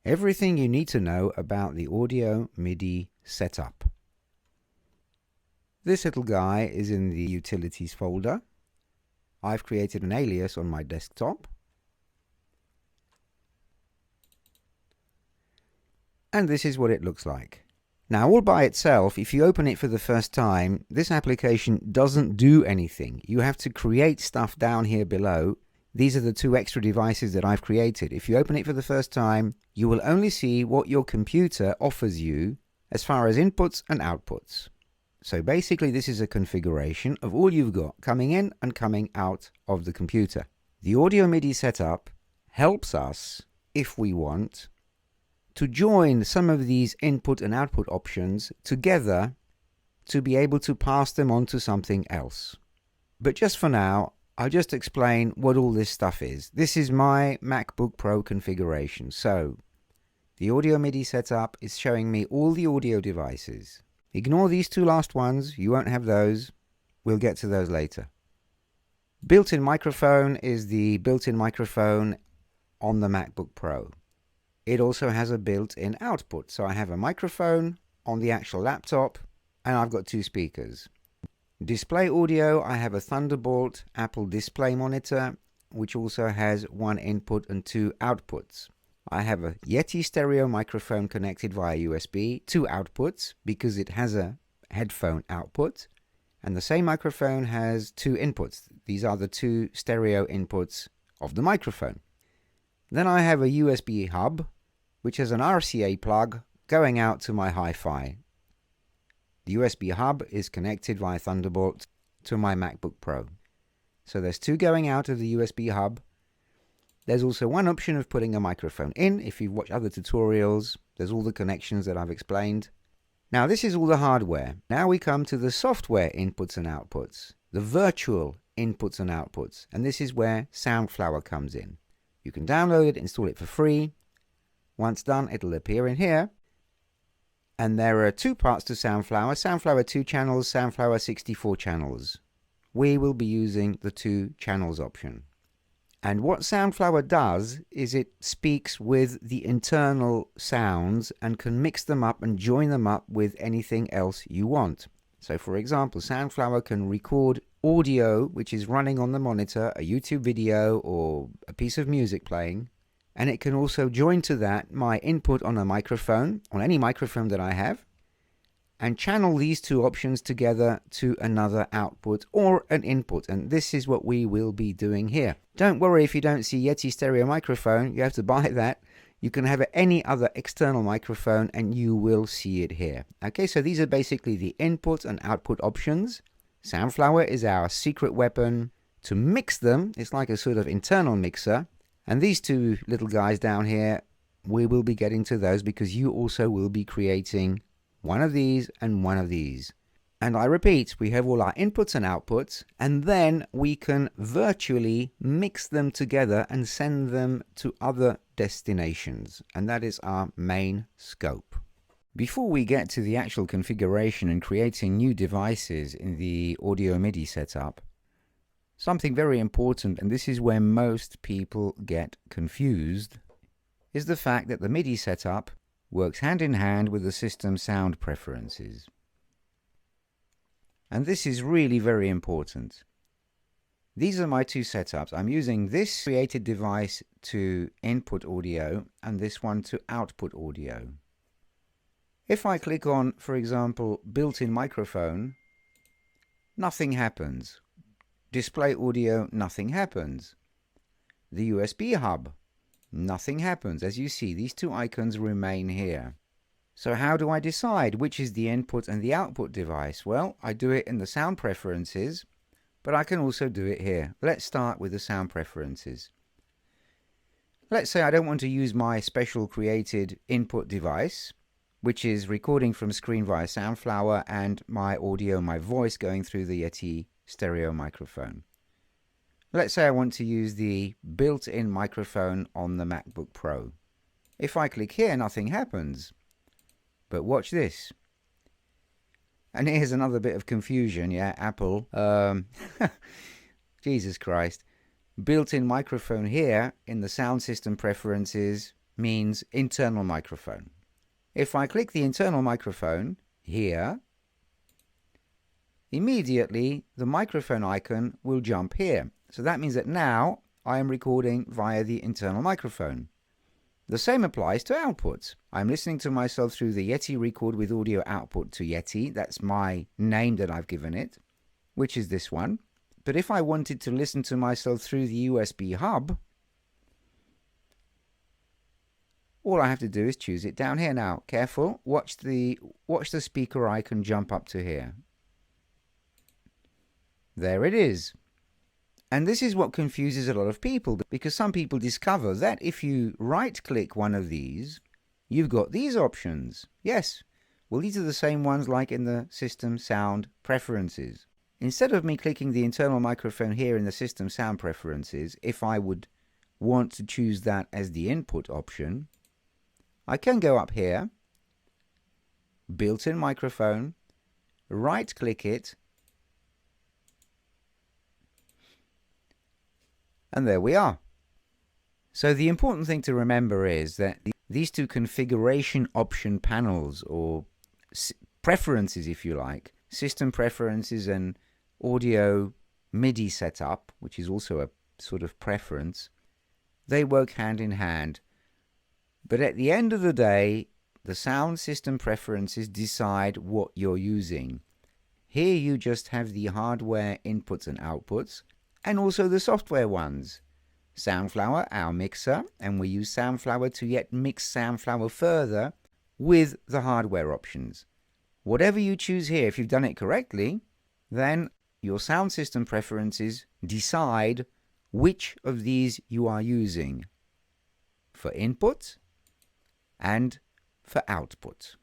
Everything you need to know about the audio MIDI setup. This little guy is in the utilities folder. I've created an alias on my desktop. And this is what it looks like. Now, all by itself, if you open it for the first time, this application doesn't do anything. You have to create stuff down here below. These are the two extra devices that I've created. If you open it for the first time, you will only see what your computer offers you as far as inputs and outputs. So basically, this is a configuration of all you've got coming in and coming out of the computer. The audio MIDI setup helps us, if we want, to join some of these input and output options together to be able to pass them on to something else. But just for now, I'll just explain what all this stuff is. This is my MacBook Pro configuration. So the audio MIDI setup is showing me all the audio devices. Ignore these two last ones. You won't have those. We'll get to those later. Built-in microphone is the built-in microphone on the MacBook Pro. It also has a built-in output. So I have a microphone on the actual laptop and I've got two speakers. Display audio, I have a Thunderbolt Apple display monitor, which also has one input and two outputs. I have a Yeti stereo microphone connected via USB, two outputs, because it has a headphone output. And the same microphone has two inputs. These are the two stereo inputs of the microphone. Then I have a USB hub, which has an RCA plug going out to my hi-fi. The USB hub is connected via Thunderbolt to my MacBook Pro. So there's two going out of the USB hub. There's also one option of putting a microphone in. If you've watched other tutorials, there's all the connections that I've explained. Now this is all the hardware. Now we come to the software inputs and outputs, the virtual inputs and outputs. And this is where Soundflower comes in. You can download it, install it for free. Once done, it'll appear in here. And there are two parts to Soundflower. Soundflower 2 channels, Soundflower 64 channels. We will be using the 2 channels option. And what Soundflower does is it speaks with the internal sounds and can mix them up and join them up with anything else you want. So for example, Soundflower can record audio which is running on the monitor, a YouTube video or a piece of music playing. And it can also join to that my input on a microphone, on any microphone that I have, and channel these two options together to another output or an input. And this is what we will be doing here. Don't worry if you don't see Yeti stereo microphone, you have to buy that. You can have any other external microphone and you will see it here. Okay, so these are basically the input and output options. Soundflower is our secret weapon to mix them. It's like a sort of internal mixer. And these two little guys down here, we will be getting to those because you also will be creating one of these and one of these. And I repeat, we have all our inputs and outputs, and then we can virtually mix them together and send them to other destinations. And that is our main scope. Before we get to the actual configuration and creating new devices in the audio MIDI setup, something very important, and this is where most people get confused, is the fact that the MIDI setup works hand in hand with the system sound preferences. And this is really very important. These are my two setups. I'm using this created device to input audio and this one to output audio. If I click on, for example, built-in microphone, nothing happens. Display audio, nothing happens. The USB hub, nothing happens. As you see, these two icons remain here. So how do I decide which is the input and the output device? Well, I do it in the sound preferences, but I can also do it here. Let's start with the sound preferences. Let's say I don't want to use my special created input device, which is recording from screen via Soundflower and my audio, my voice going through the Yeti stereo microphone. Let's say I want to use the built-in microphone on the MacBook Pro. If I click here, nothing happens. But watch this. And here's another bit of confusion, yeah, Apple. Jesus Christ. Built-in microphone here in the sound system preferences, means internal microphone. If I click the internal microphone here, immediately the microphone icon will jump here. So that means that now I am recording via the internal microphone. The same applies to outputs. I'm listening to myself through the Yeti Record with Audio output to Yeti. That's my name that I've given it, which is this one. But if I wanted to listen to myself through the USB hub, all I have to do is choose it down here. Now, careful, watch the speaker icon jump up to here. There it is. And this is what confuses a lot of people, because some people discover that if you right-click one of these, you've got these options. Yes, well, these are the same ones like in the System Sound Preferences. Instead of me clicking the internal microphone here in the System Sound Preferences, if I would want to choose that as the input option, I can go up here, built-in microphone, right-click it, and there we are. So the important thing to remember is that these two configuration option panels, or preferences if you like, system preferences and audio MIDI setup, which is also a sort of preference, they work hand in hand. But at the end of the day, the sound system preferences decide what you're using. Here you just have the hardware inputs and outputs, and also the software ones. Soundflower, our mixer, and we use Soundflower to yet mix Soundflower further with the hardware options. Whatever you choose here, if you've done it correctly, then your sound system preferences decide which of these you are using for input and for output.